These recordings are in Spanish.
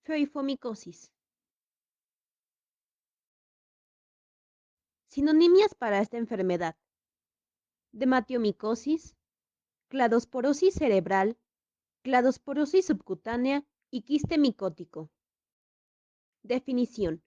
Pyoifomicosis. Sinonimias para esta enfermedad: dermatomycosis, cladosporosis cerebral, cladosporosis subcutánea y quiste micótico. Definición: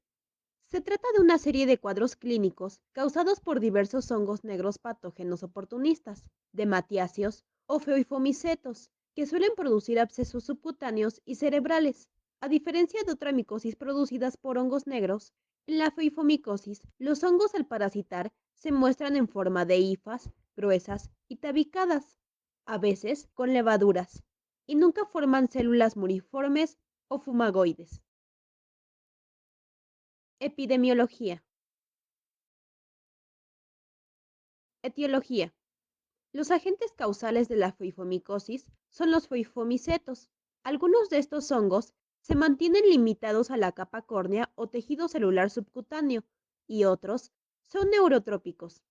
se trata de una serie de cuadros clínicos causados por diversos hongos negros patógenos oportunistas, dermatiáceos o feuifomicetos, que suelen producir abscesos subcutáneos y cerebrales. A diferencia de otras micosis producidas por hongos negros, en la feuifomicosis, los hongos al parasitar se muestran en forma de hifas gruesas y tabicadas, a veces con levaduras, y nunca forman células muriformes o fumagoides. Epidemiología. Etiología. Los agentes causales de la feuifomicosis son los feuifomicetos. Algunos de estos hongos se mantienen limitados a la capa córnea o tejido celular subcutáneo y otros son neurotrópicos.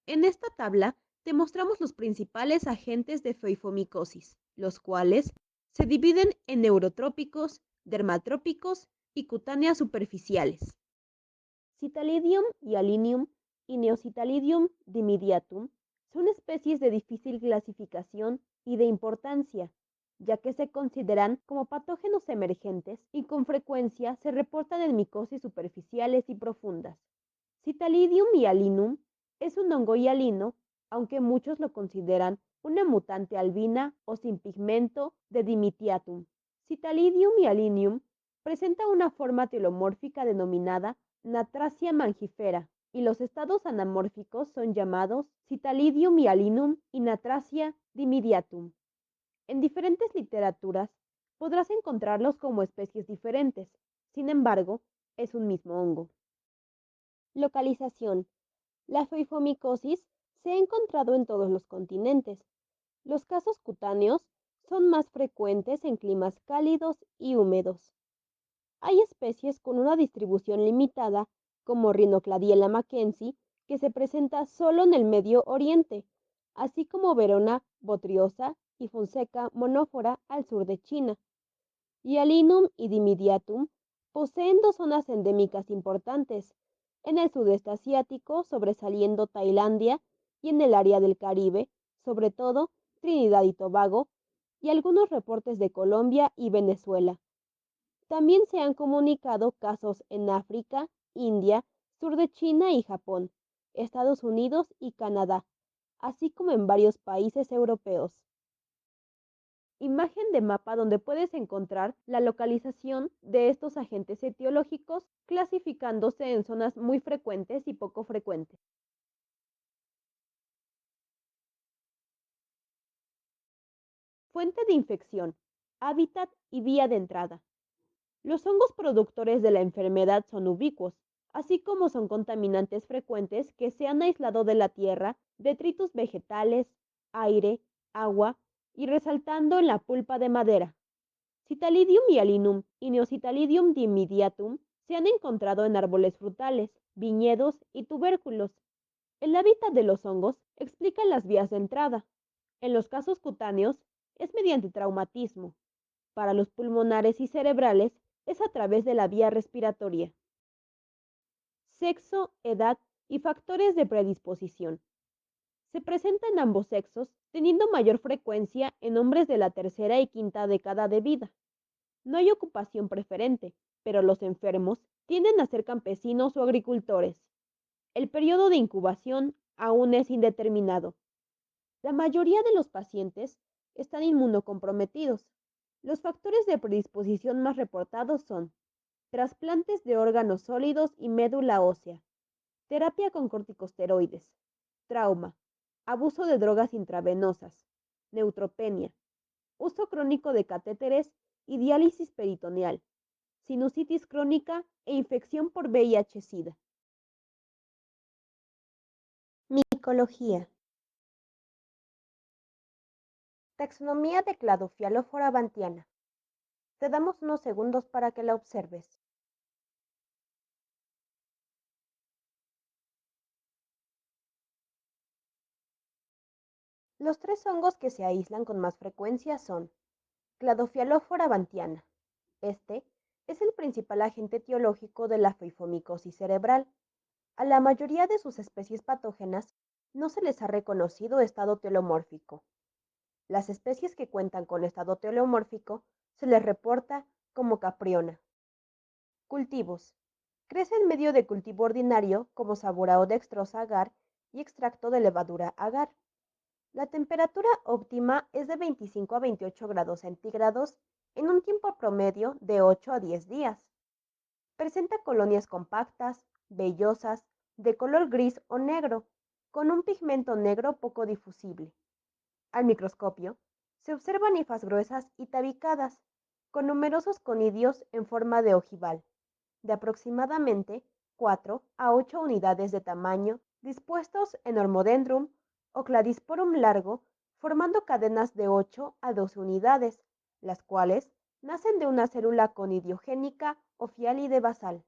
En esta tabla te mostramos los principales agentes de feuifomicosis, los cuales se dividen en neurotrópicos, dermatrópicos y cutáneas superficiales. Citalidium hyalinium y Neocitalidium dimidiatum son especies de difícil clasificación y de importancia, ya que se consideran como patógenos emergentes y con frecuencia se reportan en micosis superficiales y profundas. Citalidium hyalinum es un hongo hialino, aunque muchos lo consideran una mutante albina o sin pigmento de Dimitiatum. Citalidium hyalinium presenta una forma telomórfica denominada Natracia mangifera, y los estados anamórficos son llamados Citalidium hyalinum y Natracia dimidiatum. En diferentes literaturas podrás encontrarlos como especies diferentes, sin embargo, es un mismo hongo. Localización. La feuifomicosis se ha encontrado en todos los continentes. Los casos cutáneos son más frecuentes en climas cálidos y húmedos. Hay especies con una distribución limitada, como Rhinocladiella mackenzie, que se presenta solo en el Medio Oriente, así como Verona botryosa y Fonseca monófora al sur de China. Hyalinum y Dimidiatum poseen dos zonas endémicas importantes, en el sudeste asiático, sobresaliendo Tailandia, y en el área del Caribe, sobre todo Trinidad y Tobago, y algunos reportes de Colombia y Venezuela. También se han comunicado casos en África, India, sur de China y Japón, Estados Unidos y Canadá, así como en varios países europeos. Imagen de mapa donde puedes encontrar la localización de estos agentes etiológicos, clasificándose en zonas muy frecuentes y poco frecuentes. Fuente de infección, hábitat y vía de entrada. Los hongos productores de la enfermedad son ubicuos, así como son contaminantes frecuentes que se han aislado de la tierra, detritus vegetales, aire, agua y resaltando en la pulpa de madera. Citalidium hyalinum y Neocitalidium dimidiatum se han encontrado en árboles frutales, viñedos y tubérculos. El hábitat de los hongos explica las vías de entrada. En los casos cutáneos es mediante traumatismo. Para los pulmonares y cerebrales es a través de la vía respiratoria. Sexo, edad y factores de predisposición. Se presenta en ambos sexos, teniendo mayor frecuencia en hombres de la tercera y quinta década de vida. No hay ocupación preferente, pero los enfermos tienden a ser campesinos o agricultores. El periodo de incubación aún es indeterminado. La mayoría de los pacientes están inmunocomprometidos. Los factores de predisposición más reportados son trasplantes de órganos sólidos y médula ósea, terapia con corticosteroides, trauma, abuso de drogas intravenosas, neutropenia, uso crónico de catéteres y diálisis peritoneal, sinusitis crónica e infección por VIH-Sida. Micología. Taxonomía de Cladofialophora bantiana. Te damos unos segundos para que la observes. Los tres hongos que se aíslan con más frecuencia son Cladofialophora bantiana. Este Es el principal agente etiológico de la feifomicosis cerebral. A la mayoría de sus especies patógenas no se les ha reconocido estado telomórfico. Las especies que cuentan con estado telomórfico se les reporta como capriona. Cultivos. Crece en medio de cultivo ordinario como saborao dextrosa agar y extracto de levadura agar. La temperatura óptima es de 25 a 28 grados centígrados en un tiempo promedio de 8 a 10 días. Presenta colonias compactas, vellosas, de color gris o negro, con un pigmento negro poco difusible. Al microscopio, se observan hifas gruesas y tabicadas, con numerosos conidios en forma de ojival, de aproximadamente 4 a 8 unidades de tamaño, dispuestos en Hormodendrum o Cladisporum largo, formando cadenas de 8 a 12 unidades, las cuales nacen de una célula conidiogénica o fialide basal.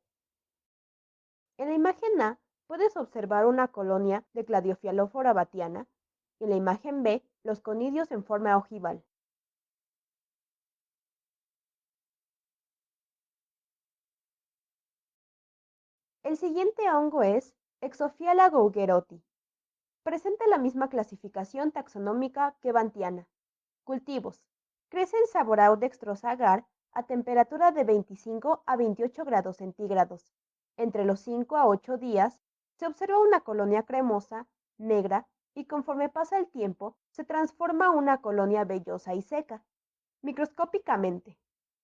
En la imagen A puedes observar una colonia de Cladiofialófora batiana y en la imagen B los conidios en forma ojival. El siguiente hongo es Exophiala gougeroti. Presenta la misma clasificación taxonómica que Bantiana. Cultivos. Crece en Saborau dextrosa agar a temperatura de 25 a 28 grados centígrados. Entre los 5 a 8 días se observa una colonia cremosa, negra, y conforme pasa el tiempo se transforma en una colonia vellosa y seca. Microscópicamente,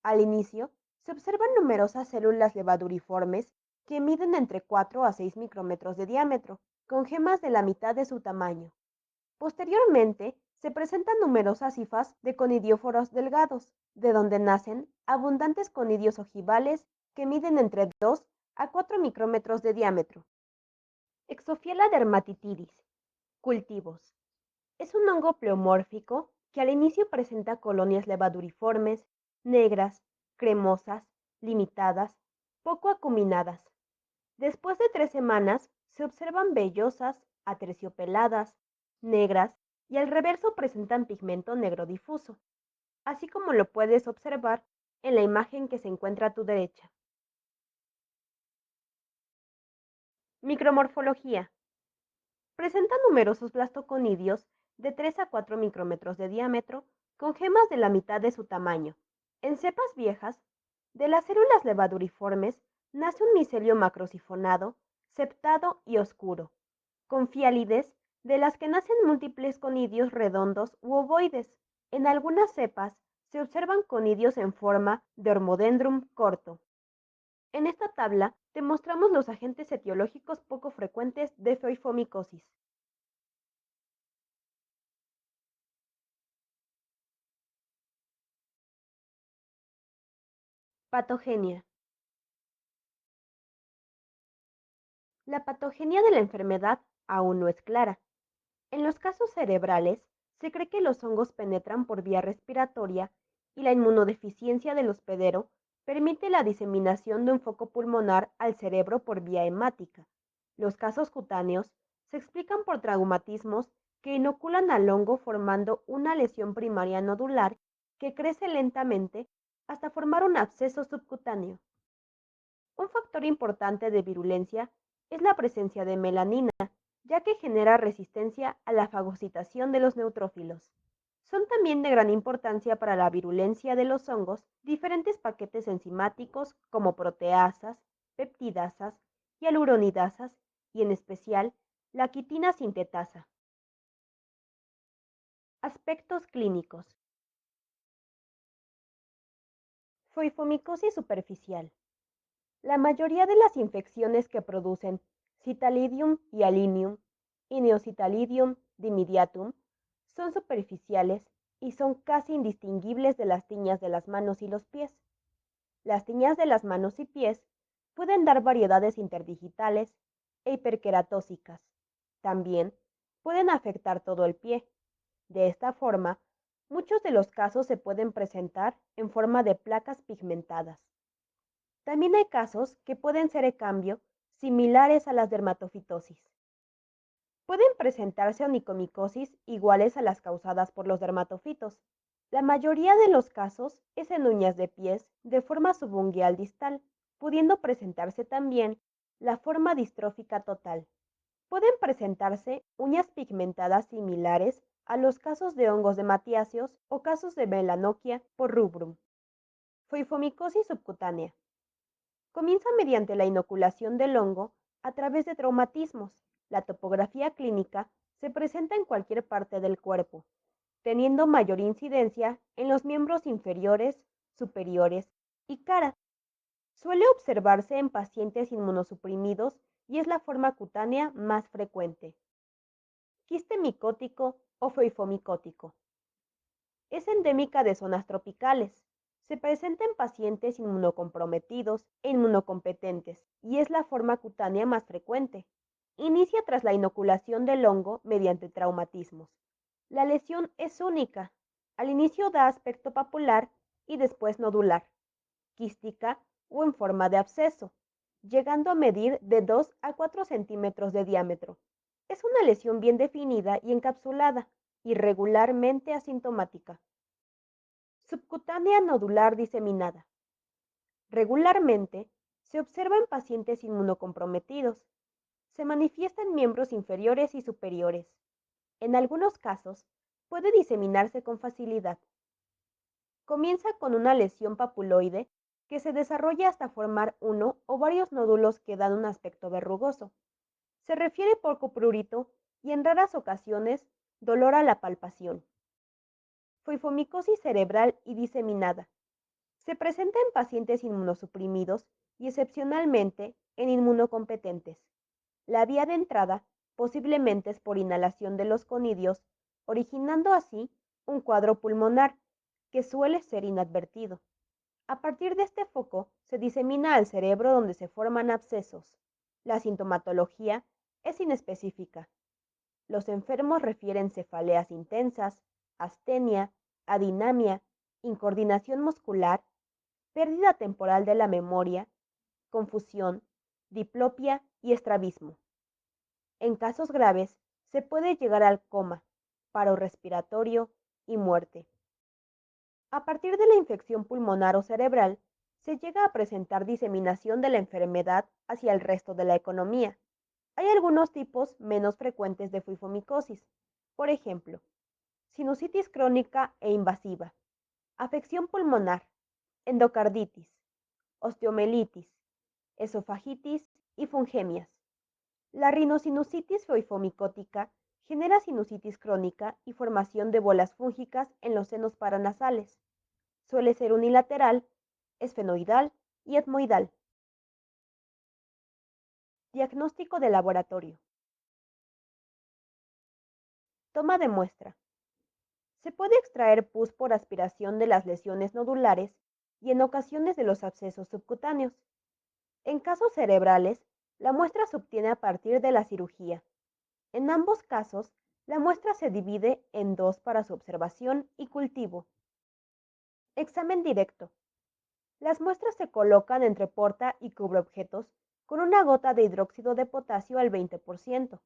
al inicio se observan numerosas células levaduriformes que miden entre 4 a 6 micrómetros de diámetro, con gemas de la mitad de su tamaño. Posteriormente, se presentan numerosas hifas de conidióforos delgados, de donde nacen abundantes conidios ojivales que miden entre 2 a 4 micrómetros de diámetro. Exophiala dermatitidis. Cultivos. Es un hongo pleomórfico que al inicio presenta colonias levaduriformes, negras, cremosas, limitadas, poco acuminadas. Después de 3 semanas se observan vellosas, aterciopeladas, negras y al reverso presentan pigmento negro difuso, así como lo puedes observar en la imagen que se encuentra a tu derecha. Micromorfología. Presenta numerosos blastoconidios de 3 a 4 micrómetros de diámetro con gemas de la mitad de su tamaño. En cepas viejas, de las células levaduriformes nace un micelio macrosifonado, septado y oscuro, con fialides de las que nacen múltiples conidios redondos u ovoides. En algunas cepas se observan conidios en forma de Hormodendrum corto. En esta tabla te mostramos los agentes etiológicos poco frecuentes de feifomicosis. Patogenia. La patogenia de la enfermedad aún no es clara. En los casos cerebrales, se cree que los hongos penetran por vía respiratoria y la inmunodeficiencia del hospedero permite la diseminación de un foco pulmonar al cerebro por vía hemática. Los casos cutáneos se explican por traumatismos que inoculan al hongo formando una lesión primaria nodular que crece lentamente hasta formar un absceso subcutáneo. Un factor importante de virulencia es la presencia de melanina, ya que genera resistencia a la fagocitación de los neutrófilos. Son también de gran importancia para la virulencia de los hongos diferentes paquetes enzimáticos como proteasas, peptidasas y aluronidasas, y en especial la quitina sintetasa. Aspectos clínicos. Foifomicosis superficial. La mayoría de las infecciones que producen Citalidium hyalinium y Neocitalidium dimidiatum son superficiales y son casi indistinguibles de las tiñas de las manos y los pies. Las tiñas de las manos y pies pueden dar variedades interdigitales e hiperqueratósicas. También pueden afectar todo el pie. De esta forma, muchos de los casos se pueden presentar en forma de placas pigmentadas. También hay casos que pueden ser, en cambio, similares a las dermatofitosis. Pueden presentarse onicomicosis iguales a las causadas por los dermatofitos. La mayoría de los casos es en uñas de pies de forma subungueal distal, pudiendo presentarse también la forma distrófica total. Pueden presentarse uñas pigmentadas similares a los casos de hongos de matiáceos o casos de melanoquia por rubrum. Foifomicosis subcutánea. Comienza mediante la inoculación del hongo a través de traumatismos. La topografía clínica se presenta en cualquier parte del cuerpo, teniendo mayor incidencia en los miembros inferiores, superiores y cara. Suele observarse en pacientes inmunosuprimidos y es la forma cutánea más frecuente. Quiste micótico o foifomicótico. Es endémica de zonas tropicales. Se presenta en pacientes inmunocomprometidos e inmunocompetentes y es la forma cutánea más frecuente. Inicia tras la inoculación del hongo mediante traumatismos. La lesión es única. Al inicio da aspecto papular y después nodular, quística o en forma de absceso, llegando a medir de 2 a 4 centímetros de diámetro. Es una lesión bien definida y encapsulada, irregularmente asintomática. Subcutánea nodular diseminada. Regularmente se observa en pacientes inmunocomprometidos. Se manifiesta en miembros inferiores y superiores. En algunos casos puede diseminarse con facilidad. Comienza con una lesión papuloide que se desarrolla hasta formar uno o varios nódulos que dan un aspecto verrugoso. Se refiere poco prurito y en raras ocasiones dolor a la palpación. Foifomicosis cerebral y diseminada. Se presenta en pacientes inmunosuprimidos y excepcionalmente en inmunocompetentes. La vía de entrada posiblemente es por inhalación de los conidios, originando así un cuadro pulmonar que suele ser inadvertido. A partir de este foco se disemina al cerebro donde se forman abscesos. La sintomatología es inespecífica. Los enfermos refieren cefaleas intensas, astenia, adinamia, incoordinación muscular, pérdida temporal de la memoria, confusión, diplopia y estrabismo. En casos graves, se puede llegar al coma, paro respiratorio y muerte. A partir de la infección pulmonar o cerebral, se llega a presentar diseminación de la enfermedad hacia el resto de la economía. Hay algunos tipos menos frecuentes de fuifomicosis. Por ejemplo, sinusitis crónica e invasiva, afección pulmonar, endocarditis, osteomelitis, esofagitis y fungemias. La rinosinusitis foifomicótica genera sinusitis crónica y formación de bolas fúngicas en los senos paranasales. Suele ser unilateral, esfenoidal y etmoidal. Diagnóstico de laboratorio. Toma de muestra. Se puede extraer pus por aspiración de las lesiones nodulares y en ocasiones de los abscesos subcutáneos. En casos cerebrales, la muestra se obtiene a partir de la cirugía. En ambos casos, la muestra se divide en dos para su observación y cultivo. Examen directo. Las muestras se colocan entre porta y cubreobjetos con una gota de hidróxido de potasio al 20%.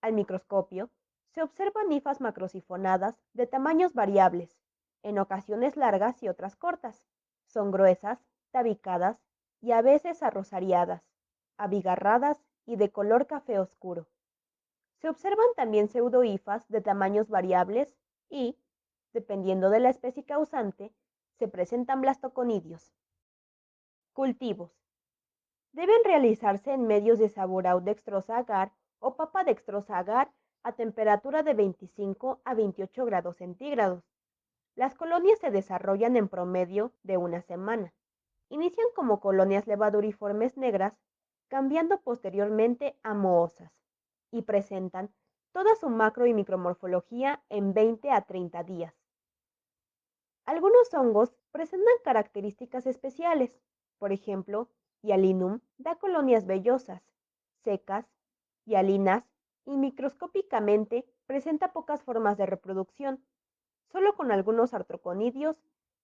Al microscopio, se observan hifas macrosifonadas de tamaños variables, en ocasiones largas y otras cortas. Son gruesas, tabicadas y a veces arrosariadas, abigarradas y de color café oscuro. Se observan también pseudohifas de tamaños variables y, dependiendo de la especie causante, se presentan blastoconidios. Cultivos. Deben realizarse en medios de Sabouraud dextrosa agar o papa dextrosa agar a temperatura de 25 a 28 grados centígrados. Las colonias se desarrollan en promedio de una semana. Inician como colonias levaduriformes negras, cambiando posteriormente a mohosas, y presentan toda su macro y micromorfología en 20 a 30 días. Algunos hongos presentan características especiales. Por ejemplo, Hyalinoum da colonias vellosas, secas, hialinas y microscópicamente presenta pocas formas de reproducción, solo con algunos artroconidios,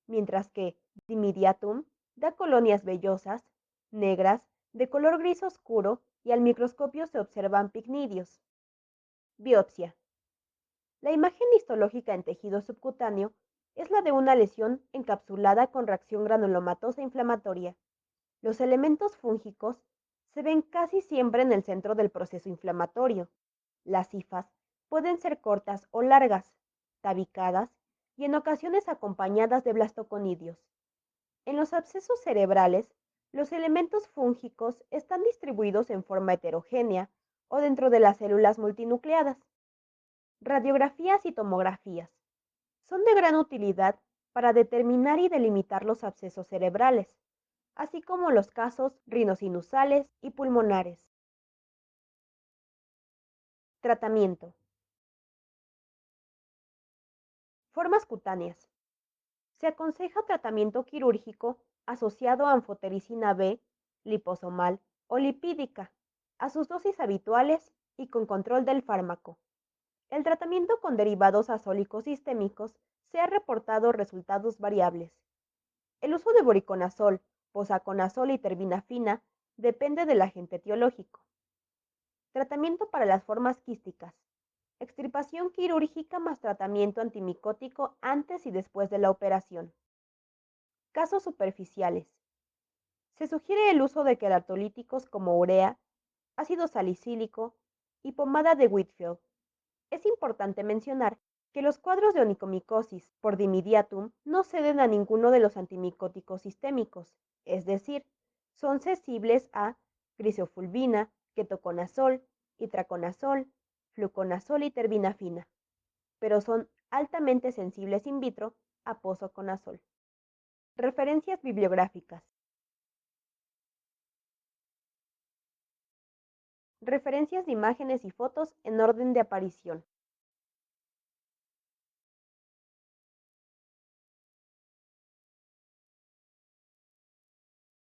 mientras que Dimidiatum da colonias vellosas, negras, de color gris oscuro y al microscopio se observan picnidios. Biopsia. La imagen histológica en tejido subcutáneo es la de una lesión encapsulada con reacción granulomatosa inflamatoria. Los elementos fúngicos se ven casi siempre en el centro del proceso inflamatorio. Las hifas pueden ser cortas o largas, tabicadas y en ocasiones acompañadas de blastoconidios. En los abscesos cerebrales, los elementos fúngicos están distribuidos en forma heterogénea o dentro de las células multinucleadas. Radiografías y tomografías son de gran utilidad para determinar y delimitar los abscesos cerebrales, así como los casos rinosinusales y pulmonares. Tratamiento. Formas cutáneas. Se aconseja tratamiento quirúrgico asociado a anfotericina B, liposomal o lipídica, a sus dosis habituales y con control del fármaco. El tratamiento con derivados azólicos sistémicos se ha reportado resultados variables. El uso de voriconazol, posaconazol y terbinafina depende del agente etiológico. Tratamiento para las formas quísticas. Extirpación quirúrgica más tratamiento antimicótico antes y después de la operación. Casos superficiales. Se sugiere el uso de queratolíticos como urea, ácido salicílico y pomada de Whitfield. Es importante mencionar que los cuadros de onicomicosis por dimidiatum no ceden a ninguno de los antimicóticos sistémicos, es decir, son sensibles a criseofulvina, ketoconazol, itraconazol, fluconazol y terbinafina, pero son altamente sensibles in vitro a posaconazol. Referencias bibliográficas. Referencias de imágenes y fotos en orden de aparición.